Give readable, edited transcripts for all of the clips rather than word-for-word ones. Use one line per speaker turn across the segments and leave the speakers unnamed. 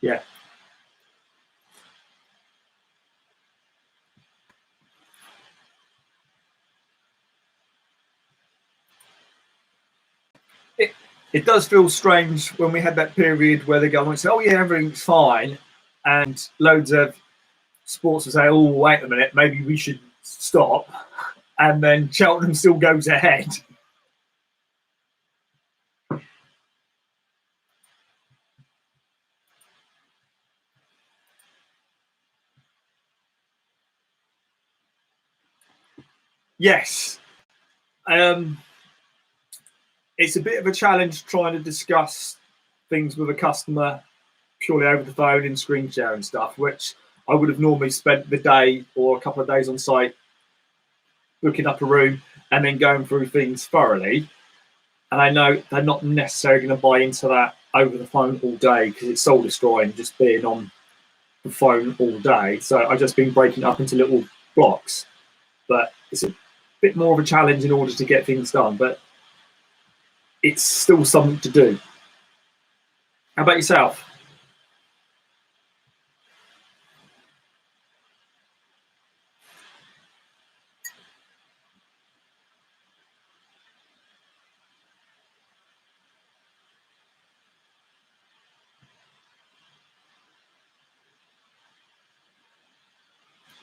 Yeah. It does feel strange when we had that period where the government said, "Oh yeah, everything's fine," and loads of sports would say, "Oh, wait a minute, maybe we should stop," and then Cheltenham still goes ahead. Yes. It's a bit of a challenge trying to discuss things with a customer purely over the phone and screen share and stuff, which I would have normally spent the day or a couple of days on site booking up a room and then going through things thoroughly. And I know they're not necessarily going to buy into that over the phone all day because it's soul destroying just being on the phone all day. So I've just been breaking it up into little blocks. But it's a bit more of a challenge in order to get things done. But it's still something to do. How about yourself?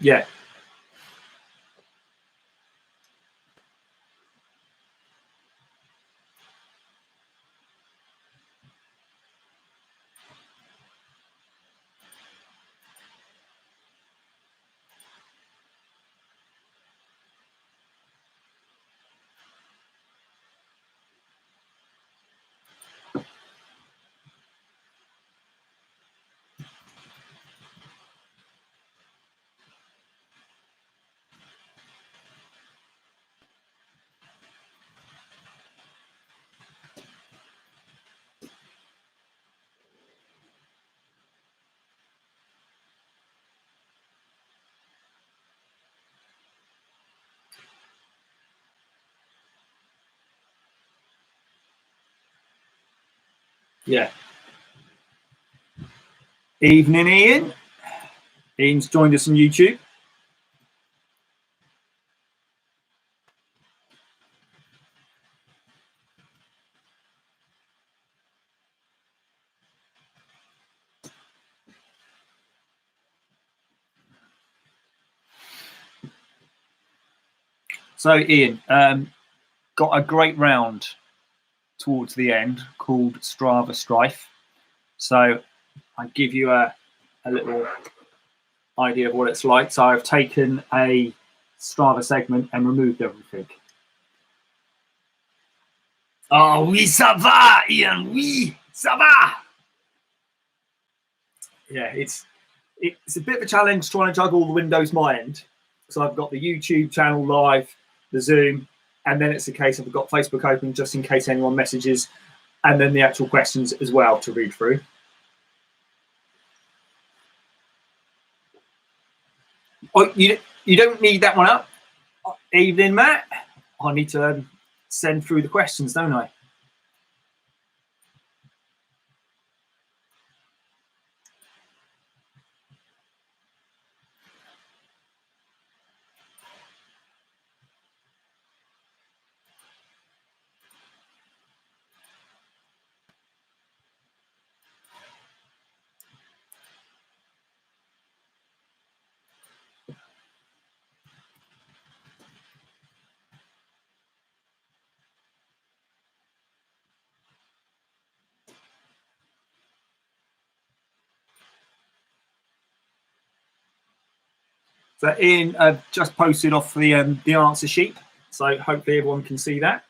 Yeah. Yeah. Evening, Ian. Ian's joined us on YouTube. So, Ian, got a great round towards the end called Strava Strife. So, I give you a little idea of what it's like. So, I've taken a Strava segment and removed everything. Oh, oui, ça va, Ian. Oui, ça va. Yeah, it's a bit of a challenge trying to juggle the Windows my end. So I've got the YouTube channel live, the Zoom, and then it's a case of I've got Facebook open just in case anyone messages, and then the actual questions as well to read through. Oh, you don't need that one up. Evening, Matt. I need to send through the questions, don't I? So Ian just posted off the answer sheet, so hopefully everyone can see that.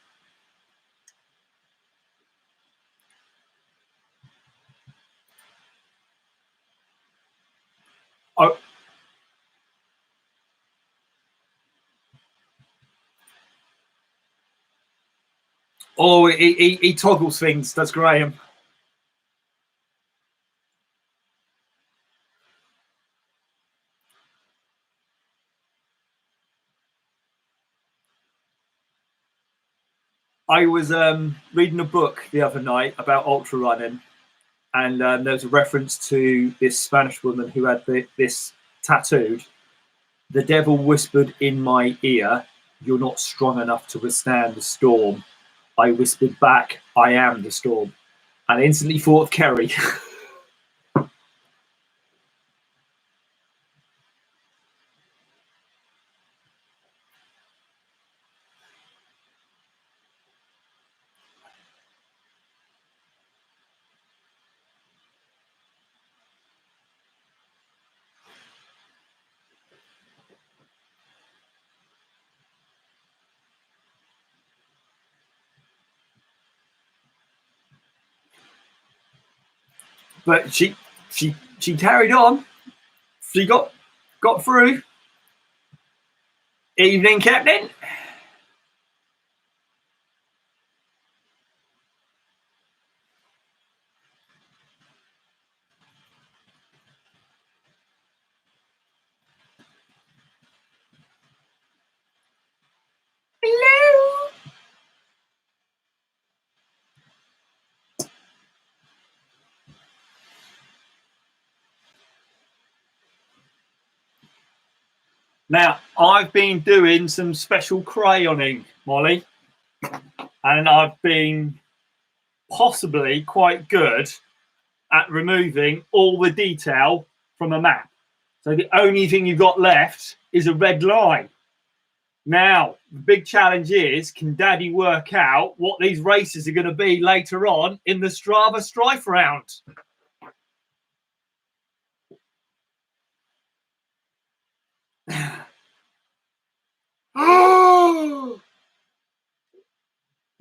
Oh, he toggles things. That's Graham. I was reading a book the other night about ultra running, and there was a reference to this Spanish woman who had this tattooed. The devil whispered in my ear, "You're not strong enough to withstand the storm." I whispered back, "I am the storm," and instantly thought of Kerry. But she carried on. She got through. Evening, Captain. Hello. Now, I've been doing some special crayoning, Molly, and I've been possibly quite good at removing all the detail from a map. So the only thing you've got left is a red line. Now, the big challenge is, can Daddy work out what these races are going to be later on in the Strava Strife round?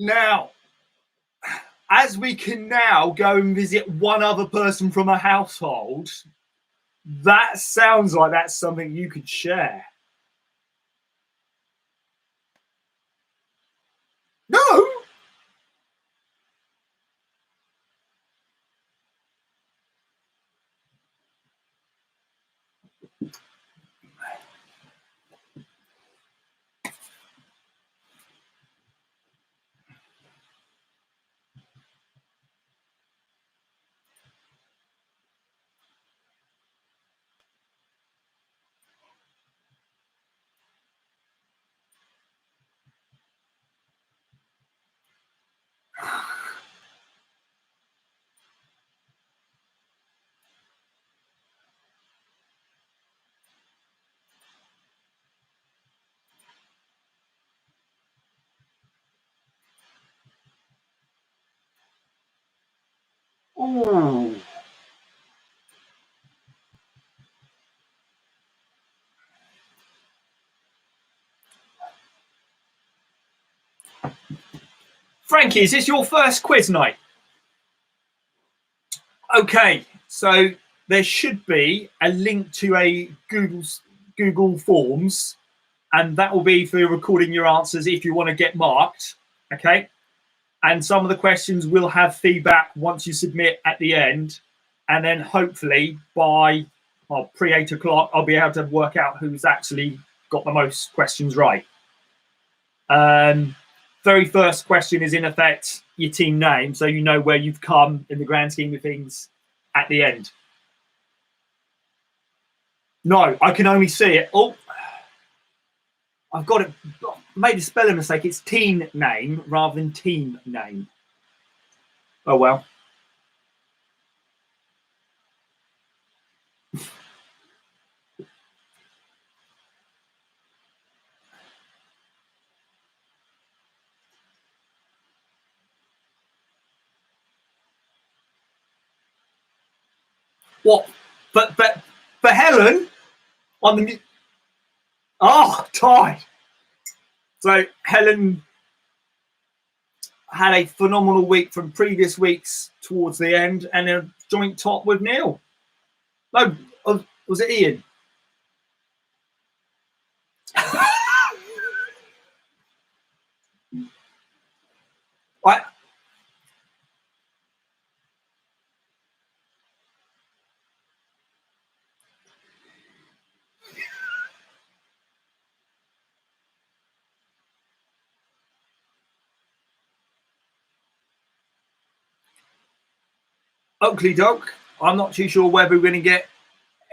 Now, as we can now go and visit one other person from a household, that sounds like that's something you could share. No. Ooh. Frankie, is this your first quiz night? Okay, so there should be a link to a Google Forms, and that will be for recording your answers if you want to get marked. Okay, and some of the questions will have feedback once you submit at the end, and then hopefully by pre 8 o'clock I'll be able to work out who's actually got the most questions right. Very first question is in effect your team name, so you know where you've come in the grand scheme of things at the end. No, I can only see it. Oh, I've got it. Made a spelling mistake. It's team name rather than team name. Oh well. What? But for Helen on the. Oh, tied. So Helen had a phenomenal week from previous weeks towards the end, and a joint top with Neil. No, was it Ian? I, Oakley Doke. I'm not too sure whether we're going to get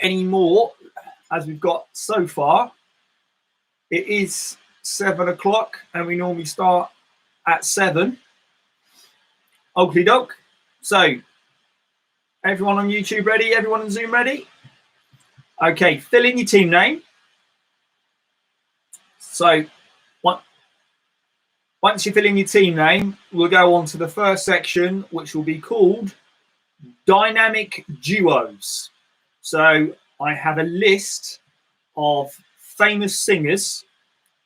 any more as we've got so far. It is 7 o'clock and we normally start at 7. Oakley Doke. So, everyone on YouTube ready? Everyone on Zoom ready? Okay, fill in your team name. So, once you fill in your team name, we'll go on to the first section, which will be called Dynamic Duos. So, I have a list of famous singers,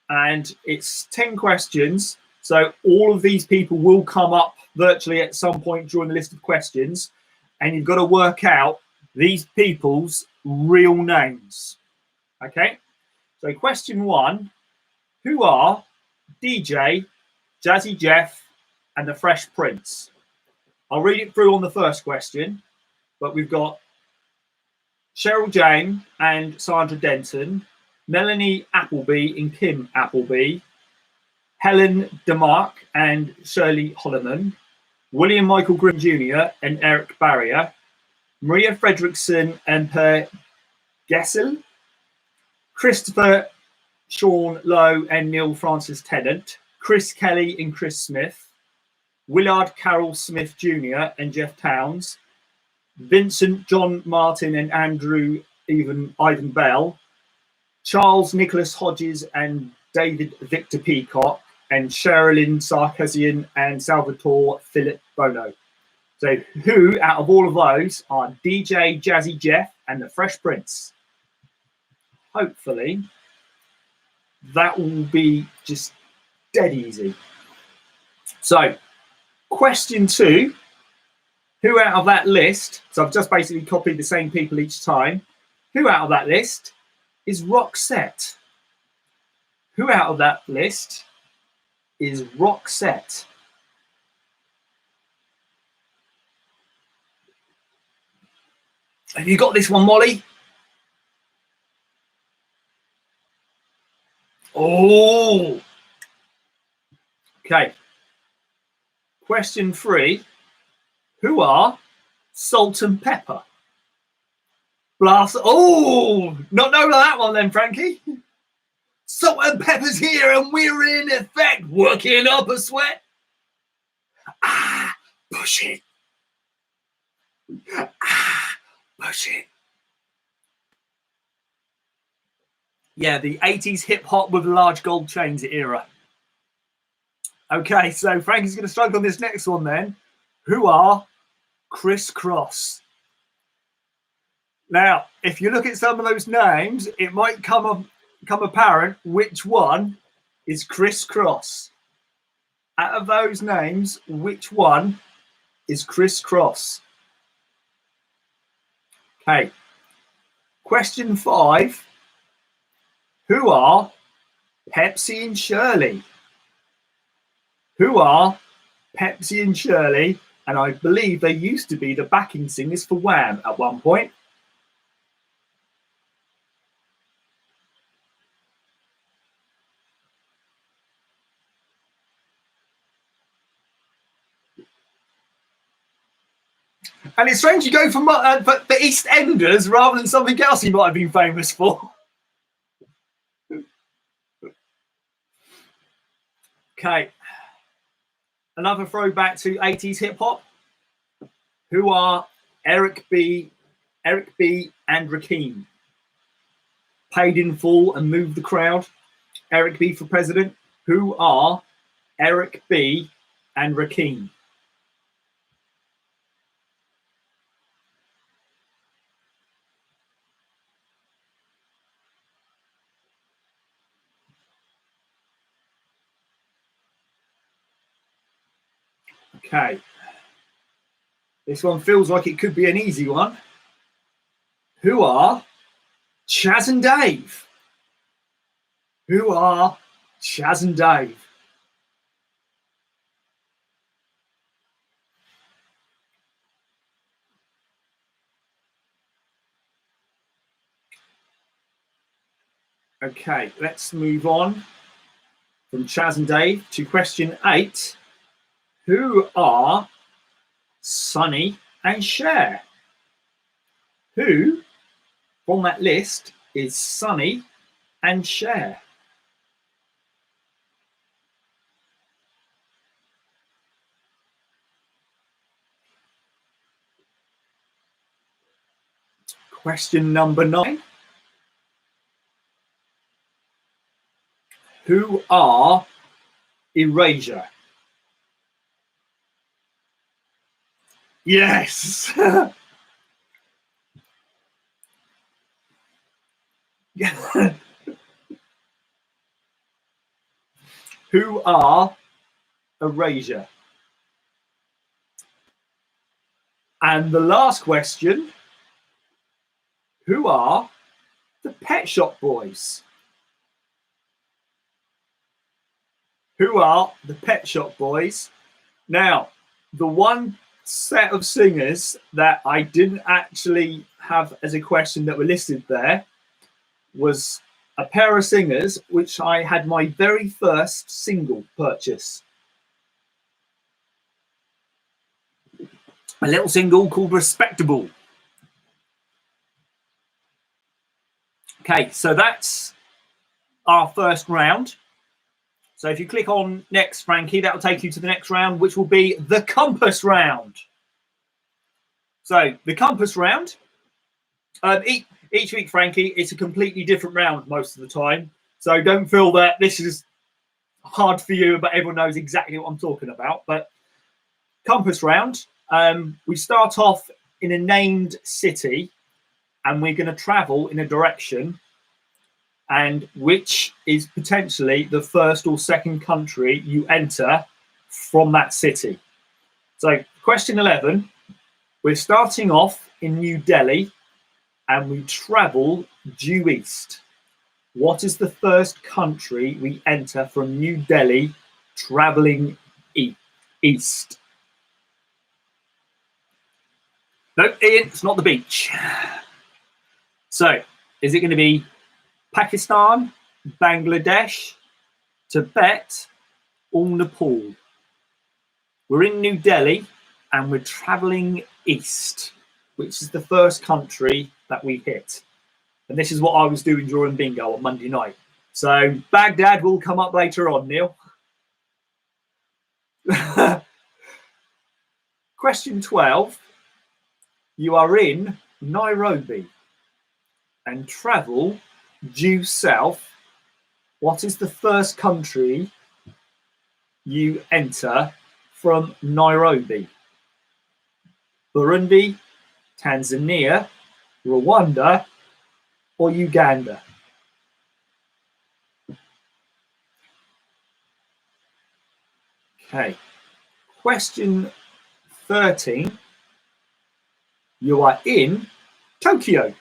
and it's 10 questions. So, all of these people will come up virtually at some point during the list of questions, and you've got to work out these people's real names. Okay, so question 1, who are DJ, Jazzy Jeff and the Fresh Prince? I'll read it through on the first question, but we've got Cheryl Jane and Sandra Denton, Melanie Appleby and Kim Appleby, Helen DeMarc and Shirley Holloman, William Michael Grimm Jr. and Eric Barrier, Maria Fredrickson and Per Gessel, Christopher Sean Lowe and Neil Francis Tennant, Chris Kelly and Chris Smith, Willard Carroll Smith Jr. and Jeff Towns, Vincent John Martin and Andrew Ivan Bell, Charles Nicholas Hodges and David Victor Peacock, and Sherilyn Sarkisian and Salvatore Philip Bono. So who out of all of those are DJ, Jazzy Jeff and the Fresh Prince? Hopefully that will be just dead easy. So question 2, who out of that list, so I've just basically copied the same people each time, who out of that list is Roxette? Who out of that list is Roxette? Have you got this one, Molly? Oh, okay. Question 3, who are Salt and Pepper? Blast. Oh, not know that one then, Frankie. Salt and Pepper's here and we're in effect working up a sweat. Ah, push it. Ah, push it. Yeah, the 80s hip hop with large gold chains era. Okay, so Frankie's going to struggle on this next one then. Who are Criss Cross? Now, if you look at some of those names, it might come apparent which one is Criss Cross. Out of those names, which one is Criss Cross? Okay. Question 5. Who are Pepsi and Shirley? Who are Pepsi and Shirley? And I believe they used to be the backing singers for Wham at one point. And it's strange you go for the East Enders rather than something else he might have been famous for. Okay. Another throwback to 80s hip hop. Who are Eric B and Rakim? Paid in Full and Move the Crowd. Eric B for President. Who are Eric B and Rakim? Okay. This one feels like it could be an easy one. Who are Chaz and Dave? Who are Chaz and Dave? Okay, let's move on from Chaz and Dave to question 8. Who are Sonny and share. Who from that list is Sunny and Cher? Question number 9. Who are Erasure? Yes. Who are Erasure? And the last question, who are the Pet Shop Boys? Who are the Pet Shop Boys? Now, the one set of singers that I didn't actually have as a question that were listed there was a pair of singers which I had my very first single purchase. A little single called Respectable. Okay, so that's our first round. So if you click on next, Frankie, that will take you to the next round, which will be the compass round. So the compass round, each week, Frankie, it's a completely different round most of the time. So don't feel that this is hard for you, but everyone knows exactly what I'm talking about. But compass round, we start off in a named city and we're going to travel in a direction, and which is potentially the first or second country you enter from that city. So question 11, we're starting off in New Delhi and we travel due east. What is the first country we enter from New Delhi traveling east? No, Ian, it's not the beach. So is it going to be Pakistan, Bangladesh, Tibet, or Nepal? We're in New Delhi and we're traveling east, which is the first country that we hit. And this is what I was doing during bingo on Monday night. So Baghdad will come up later on, Neil. Question 12. You are in Nairobi and travel due south. What is the first country you enter from Nairobi? Burundi, Tanzania, Rwanda, or Uganda? Okay. Question 13. You are in Tokyo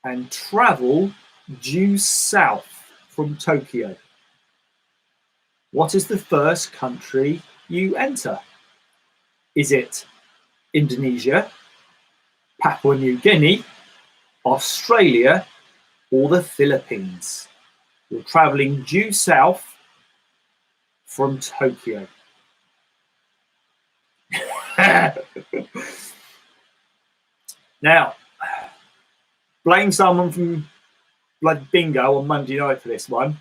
and travel due south from Tokyo. What is the first country you enter? Is it Indonesia, Papua New Guinea, Australia, or the Philippines? You're traveling due south from Tokyo. Now, blame someone from Blood Bingo on Monday night for this one.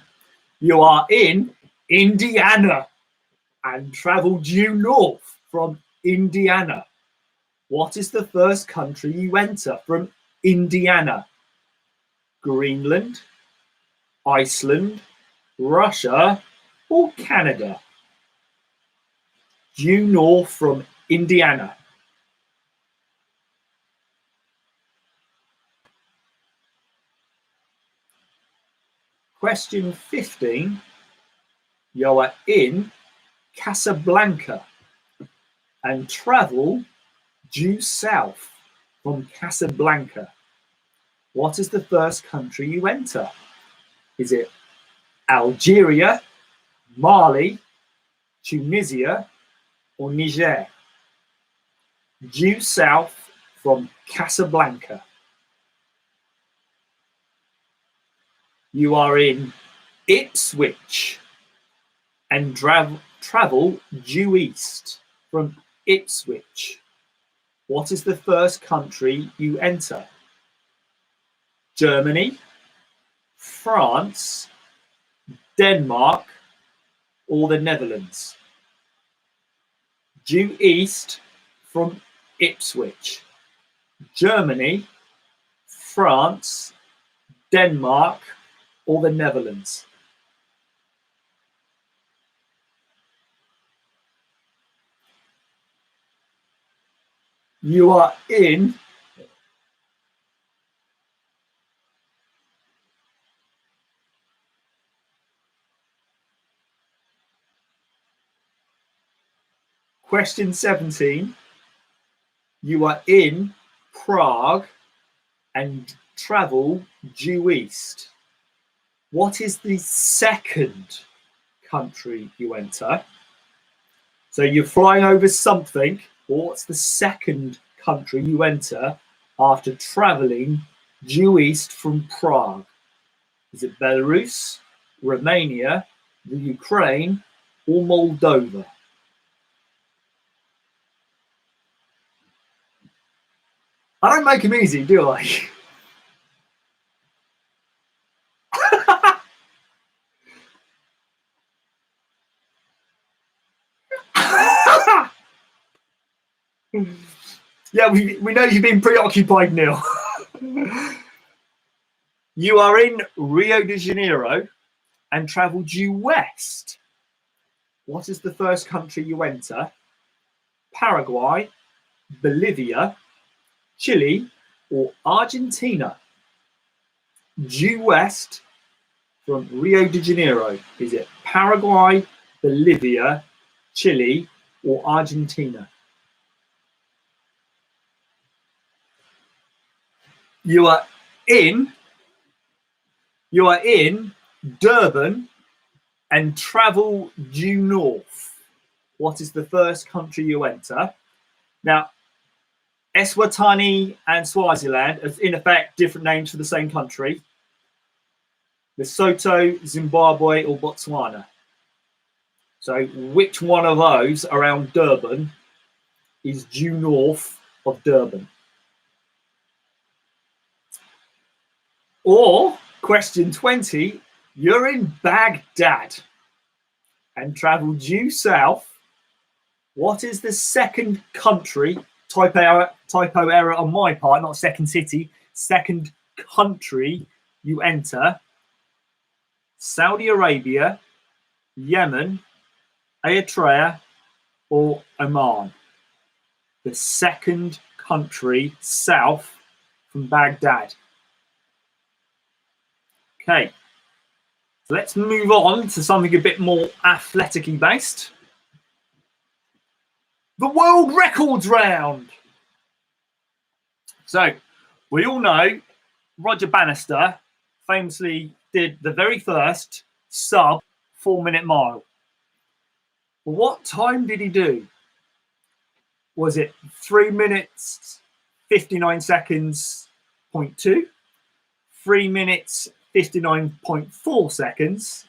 You are in Indiana and travel due north from Indiana. What is the first country you enter from Indiana? Greenland, Iceland, Russia, or Canada? Due north from Indiana. Question 15. You are in Casablanca and travel due south from Casablanca. What is the first country you enter? Is it Algeria, Mali, Tunisia, or Niger? Due south from Casablanca. You are in Ipswich and travel due east from Ipswich. What is the first country you enter? Germany, France, Denmark, or the Netherlands? Due east from Ipswich. Germany, France, Denmark, or the Netherlands? You are in question 17. You are in Prague and travel due east. What is the second country you enter? So you're flying over something. What's the second country you enter after traveling due east from Prague? Is it Belarus, Romania, the Ukraine, or Moldova? I don't make them easy, do I? Yeah, we know you've been preoccupied, Neil. You are in Rio de Janeiro and travel due west. What is the first country you enter? Paraguay, Bolivia, Chile, or Argentina? Due west from Rio de Janeiro. Is it Paraguay, Bolivia, Chile, or Argentina? You are in Durban and travel due north. What is the first country you enter? Now, Eswatini and Swaziland are in effect different names for the same country. Lesotho, Zimbabwe, or Botswana. So which one of those around Durban is due north of Durban? Or question 20, you're in Baghdad and travel due south. What is the second country, typo error on my part, not second city, second country you enter? Saudi Arabia, Yemen, Eritrea, or Oman? The second country south from Baghdad. Okay, so let's move on to something a bit more athletic-y based. The world records round. So we all know Roger Bannister famously did the very first sub 4-minute mile. Well, what time did he do? Was it 3 minutes 59 seconds 0.2, 3 minutes 59.4 seconds,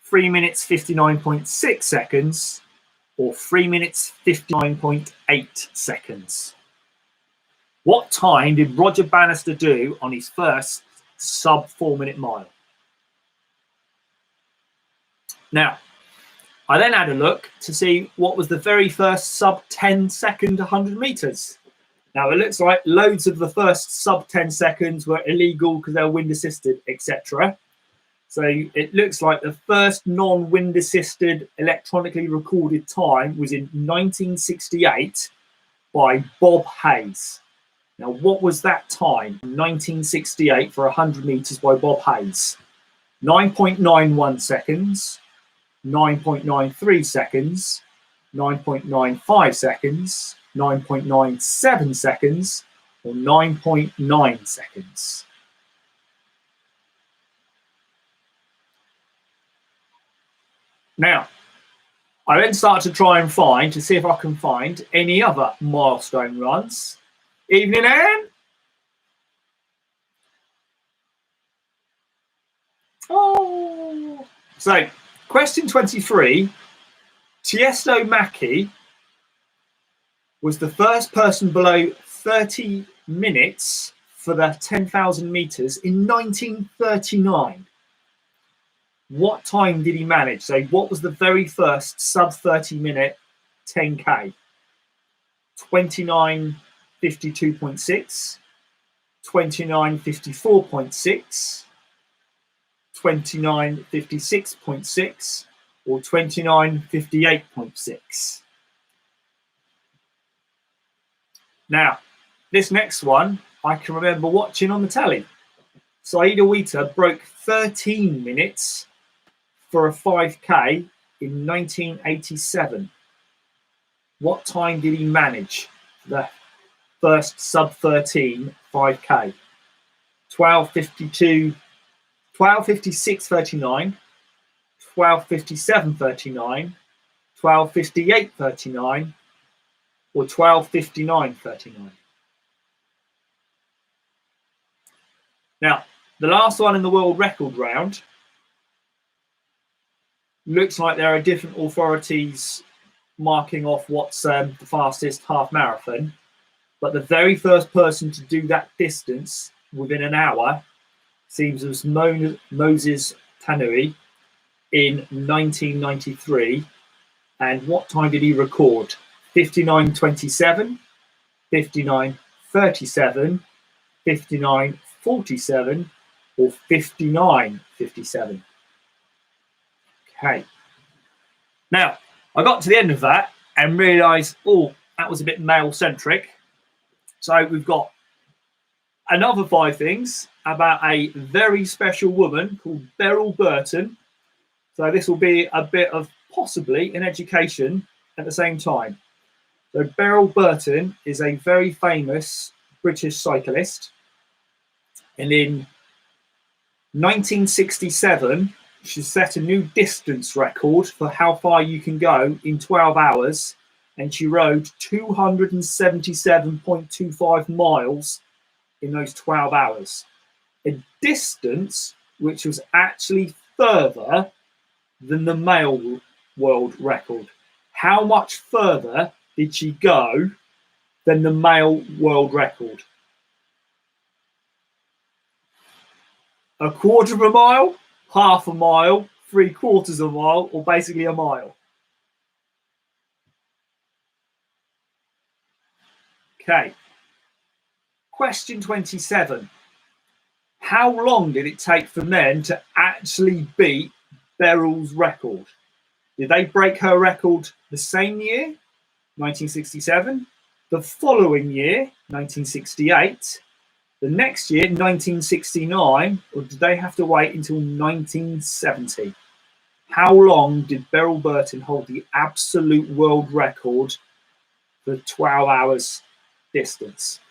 3 minutes 59.6 seconds, or 3 minutes 59.8 seconds? What time did Roger Bannister do on his first sub 4-minute mile? Now, I then had a look to see what was the very first sub 10 second 100 meters. Now, it looks like loads of the first sub 10 seconds were illegal because they were wind assisted, etc. So it looks like the first non-wind assisted electronically recorded time was in 1968 by Bob Hayes. Now, what was that time? 1968 for 100 meters by Bob Hayes. 9.91 seconds, 9.93 seconds, 9.95 seconds, 9.97 seconds, or 9.9 seconds. Now, I then start to try and find, to see if I can find any other milestone runs. Evening, Anne. Oh. So, question 23. Tiesto Mackie was the first person below 30 minutes for the 10,000 meters in 1939. What time did he manage? So what was the very first sub 30 minute 10K? 29:52.6, 29:54.6, 29:56.6, or 29:58.6. Now, this next one, I can remember watching on the telly. Saida Wita broke 13 minutes for a 5K in 1987. What time did he manage the first sub 13 5K? 12:52, 12:56.39, 12:57.39, 12:58.39, or 12:59.39. Now, the last one in the world record round, looks like there are different authorities marking off what's the fastest half marathon, but the very first person to do that distance within an hour seems as Moses Tanui in 1993. And what time did he record? 59:27, 59:37, 59:47, or 59:57. Okay. Now, I got to the end of that and realised, oh, that was a bit male-centric. So we've got another 5 things about a very special woman called Beryl Burton. So this will be a bit of possibly an education at the same time. So Beryl Burton is a very famous British cyclist. And in 1967, she set a new distance record for how far you can go in 12 hours. And she rode 277.25 miles in those 12 hours. A distance which was actually further than the male world record. How much further did she go than the male world record? A quarter of a mile, half a mile, 3/4 of a mile, or basically a mile? Okay. Question 27. How long did it take for men to actually beat Beryl's record? Did they break her record the same year, 1967, the following year, 1968, the next year, 1969, or did they have to wait until 1970? How long did Beryl Burton hold the absolute world record for 12 hours distance?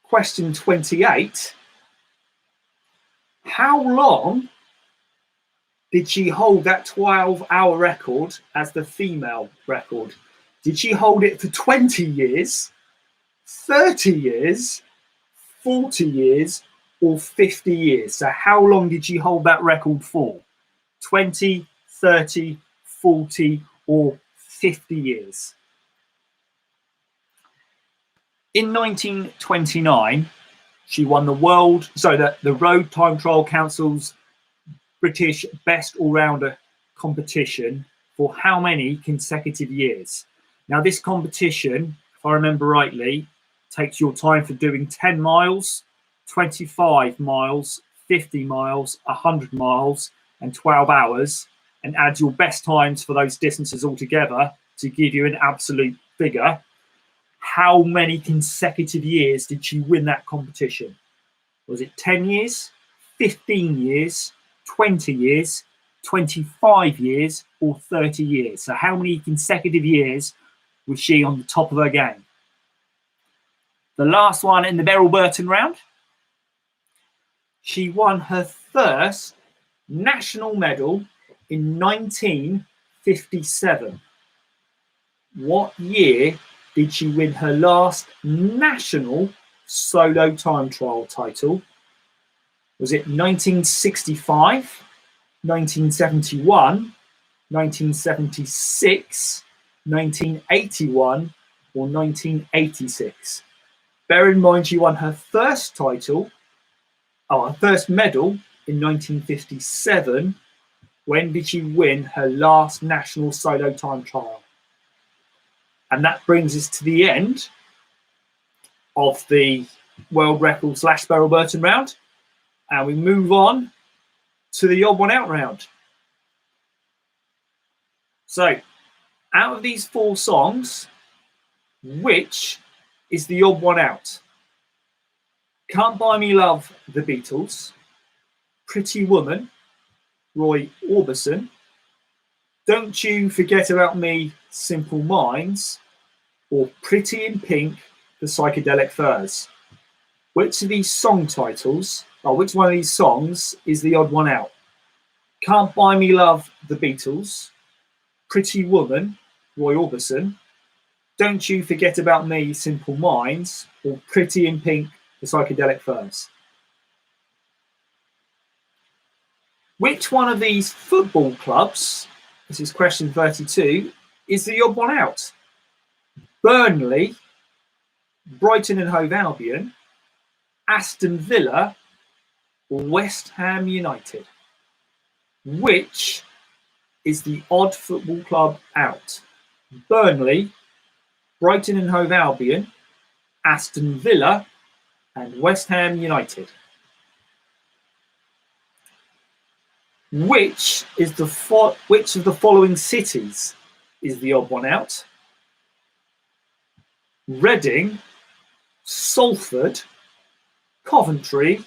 Question 28. How long did she hold that 12-hour record as the female record? Did she hold it for 20 years, 30 years, 40 years, or 50 years? So how long did she hold that record for? 20, 30, 40, or 50 years? In 1929, she won the Road Time Trial Council's British Best All-Rounder competition for how many consecutive years? Now, this competition, if I remember rightly, takes your time for doing 10 miles, 25 miles, 50 miles, 100 miles, and 12 hours, and adds your best times for those distances all together to give you an absolute figure. How many consecutive years did she win that competition? Was it 10 years, 15 years, 20 years, 25 years, or 30 years? So how many consecutive years was she on the top of her game? The last one in the Beryl Burton round, she won her first national medal in 1957. What year did she win her last national solo time trial title? Was it 1965, 1971, 1976, 1981, or 1986? Bear in mind she won her first title, her first medal in 1957. When did she win her last national solo time trial? And that brings us to the end of the world record / Beryl Burton round. And we move on to the odd one out round. So, out of these 4 songs, which is the odd one out? Can't Buy Me Love, The Beatles. Pretty Woman, Roy Orbison. Don't You Forget About Me, Simple Minds. Or Pretty in Pink, The Psychedelic Furs. Which of these song titles, or which one of these songs is the odd one out? Can't Buy Me Love, The Beatles. Pretty Woman, Roy Orbison. Don't You Forget About Me, Simple Minds. Or Pretty in Pink, The Psychedelic Furs. Which one of these football clubs, this is question 32, is the odd one out? Burnley, Brighton and Hove Albion, Aston Villa, or West Ham United? Which is the odd football club out? Burnley, Brighton and Hove Albion, Aston Villa, and West Ham United. Which of the following cities is the odd one out? Reading, Salford, Coventry,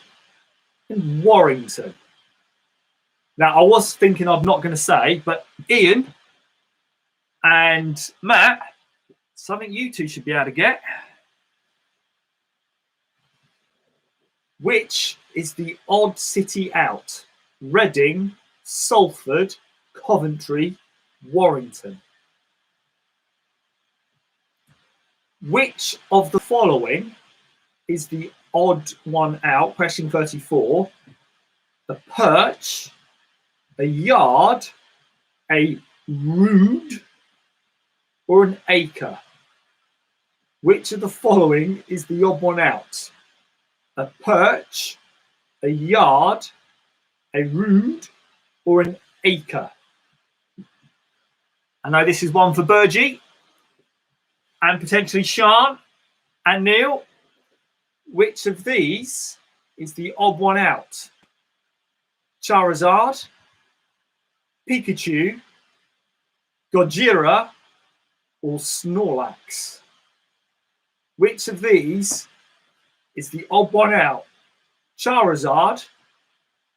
and Warrington. Now, I was thinking I'm not going to say, but Ian and Matt, something you two should be able to get. Which is the odd city out? Reading, Salford, Coventry, Warrington. Which of the following is the odd one out? Question 34. A perch, a yard, a rood, or an acre? Which of the following is the odd one out? A perch, a yard, a rood, or an acre? I know this is one for Burgie and potentially Sean and Neil. Which of these is the odd one out? Charizard, Pikachu, Gojira, or Snorlax? Which of these is the odd one out? Charizard,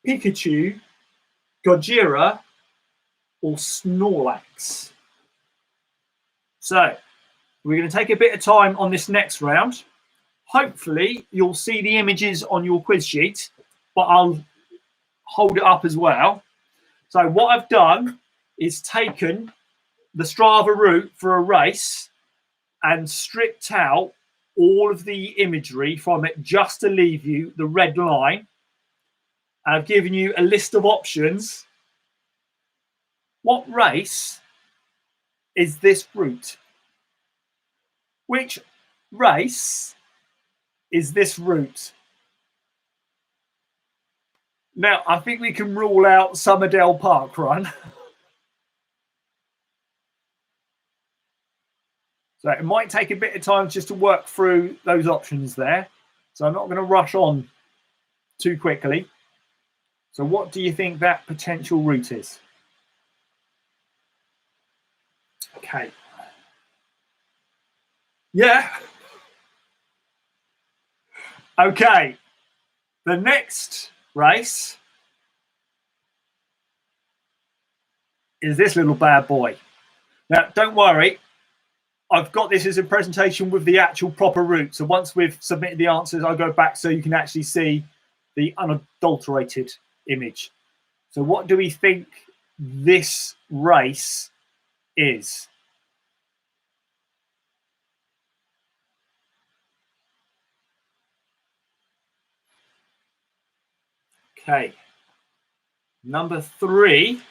Pikachu, Gojira, or Snorlax? So, we're going to take a bit of time on this next round. Hopefully, you'll see the images on your quiz sheet, but I'll hold it up as well. So what I've done is taken the Strava route for a race and stripped out all of the imagery from it just to leave you the red line. I've given you a list of options. What race is this route? Which race is this route? Now, I think we can rule out Summerdale Park Run. So it might take a bit of time just to work through those options there. So I'm not going to rush on too quickly. So what do you think that potential route is? Okay. Yeah. Okay. The next race is this little bad boy. Now, don't worry. I've got this as a presentation with the actual proper route. So once we've submitted the answers, I'll go back so you can actually see the unadulterated image. So what do we think this race is? Okay. Number 3.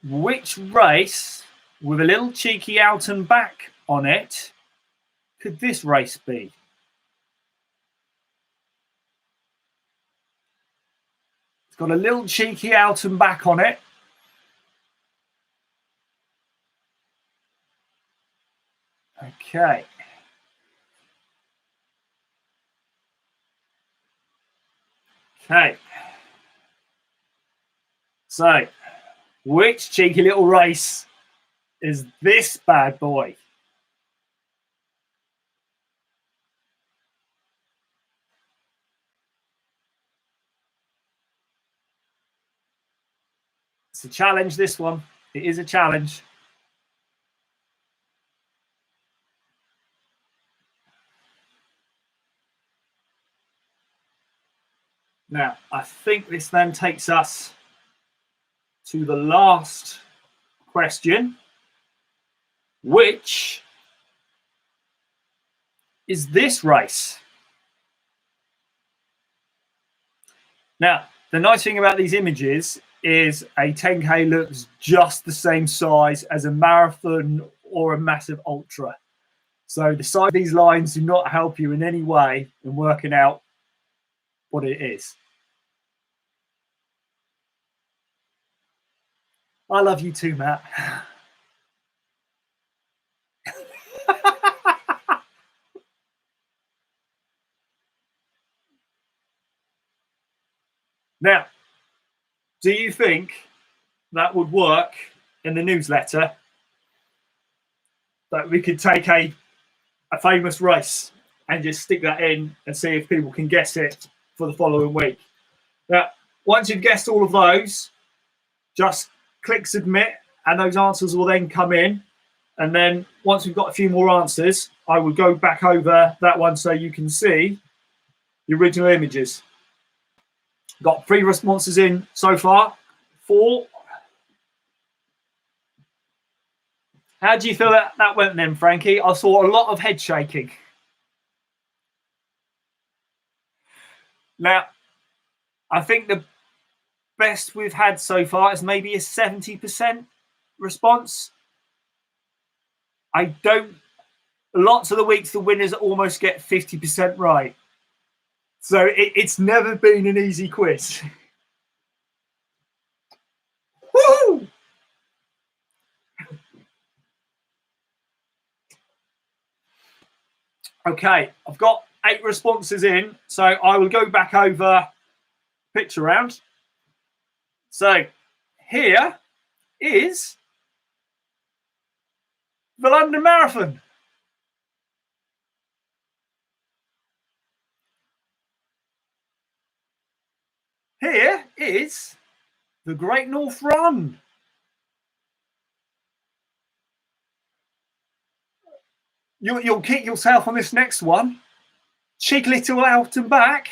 Which race with a little cheeky out and back on it could this race be? It's got a little cheeky out and back on it. Okay. Okay. So, which cheeky little race is this bad boy? It's a challenge, this one. It is a challenge. Now, I think this then takes us to the last question, which is this race. Now, the nice thing about these images is a 10K looks just the same size as a marathon or a massive ultra. So the size of these lines do not help you in any way in working out what it is. I love you too, Matt. Now, do you think that would work in the newsletter? That we could take a famous race and just stick that in and see if people can guess it for the following week. Now, once you've guessed all of those, just click submit and those answers will then come in. And then once we've got a few more answers, I will go back over that one so you can see the original images. Got 3 responses in so far, 4. How do you feel that went then, Frankie? I saw a lot of head shaking. Now, I think the best we've had so far is maybe a 70% response. Lots of the weeks the winners almost get 50% right. So it's never been an easy quiz. Woo! Okay, I've got 8 responses in, so I will go back over picture round. So here is the London Marathon. Here is the Great North Run. You'll kick yourself on this next one. Cheeky little out and back.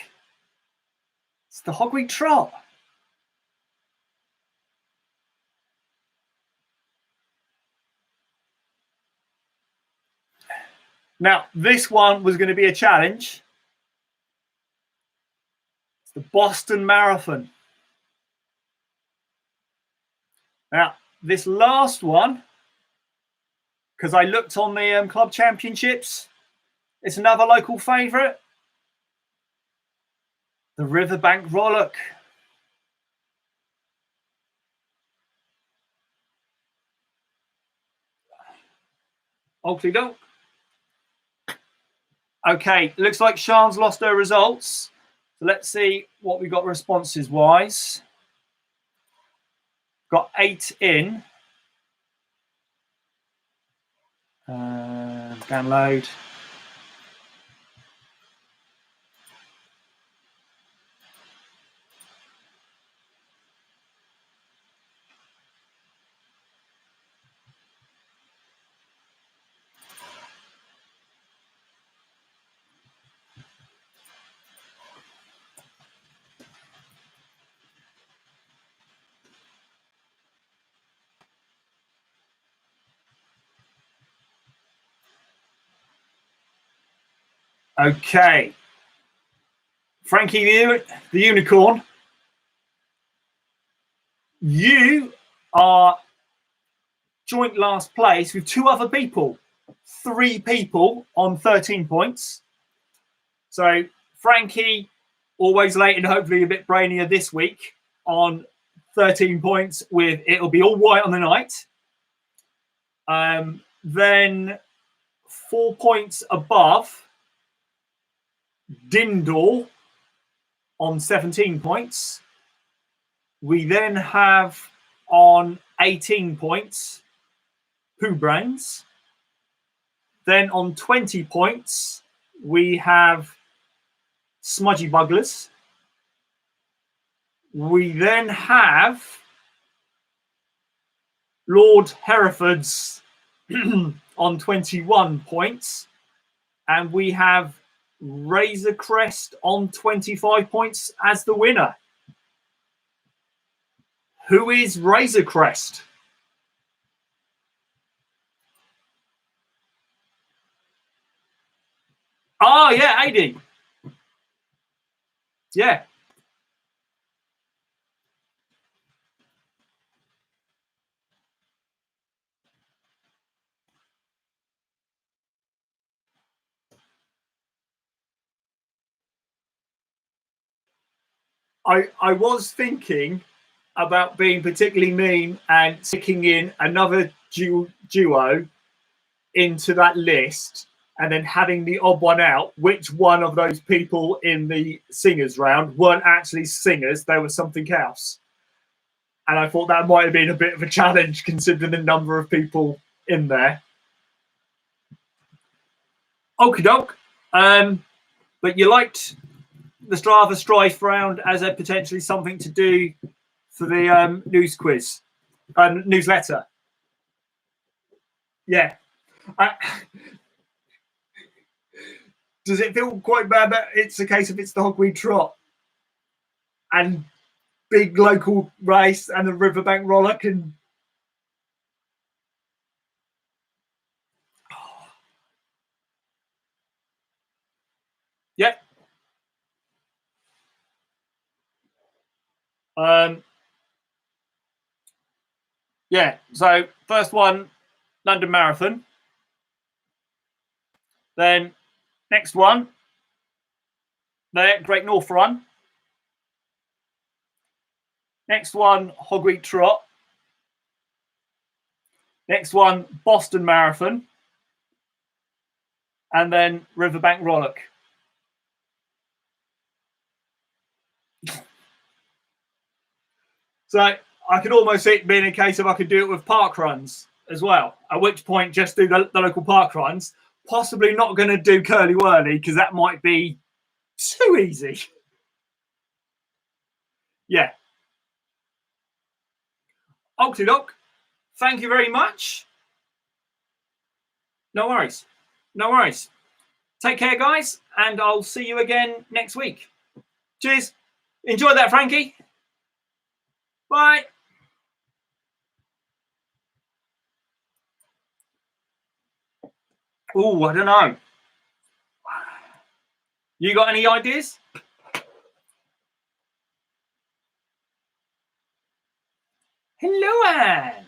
It's the Hogweek Trot. Now, this one was going to be a challenge. It's the Boston Marathon. Now, this last one, because I looked on the club championships, it's another local favourite. The Riverbank Rollock. Oakley Doke. Okay, looks like Sean's lost her results. So let's see what we got responses wise. Got 8 in. Download. Okay. Frankie the Unicorn, you are joint last place with 2 other people. 3 people on 13 points. So Frankie, always late and hopefully a bit brainier this week, on 13 points with It'll Be All Right on the Night. Then 4 points above, Dindal on 17 points. We then have on 18 points, Pooh Brains. Then on 20 points, we have Smudgy Bugglers. We then have Lord Hereford's on 21 points. And we have Razor Crest on 25 points as the winner. Who is Razor Crest? Oh, yeah, AD. Yeah. I was thinking about being particularly mean and sticking in another duo into that list and then having the odd one out, which one of those people in the singers round weren't actually singers, they were something else. And I thought that might have been a bit of a challenge considering the number of people in there. Okie doke. But you liked the Strava Strife round as a potentially something to do for the news quiz, newsletter. Yeah. Does it feel quite bad that it's a case of it's the Hogweed Trot and big local race and the Riverbank Roller can... Yeah. Yeah, so first one, London Marathon. Then next one, the Great North Run. Next one, Hogweed Trot. Next one, Boston Marathon. And then Riverbank Rollock. So I could almost see it being a case of I could do it with park runs as well, at which point just do the local park runs. Possibly not going to do Curly Whirly because that might be too easy. Yeah. Okie doke. Thank you very much. No worries. No worries. Take care, guys, and I'll see you again next week. Cheers. Enjoy that, Frankie. Bye. Oh, I don't know. You got any ideas? Hello, Anne.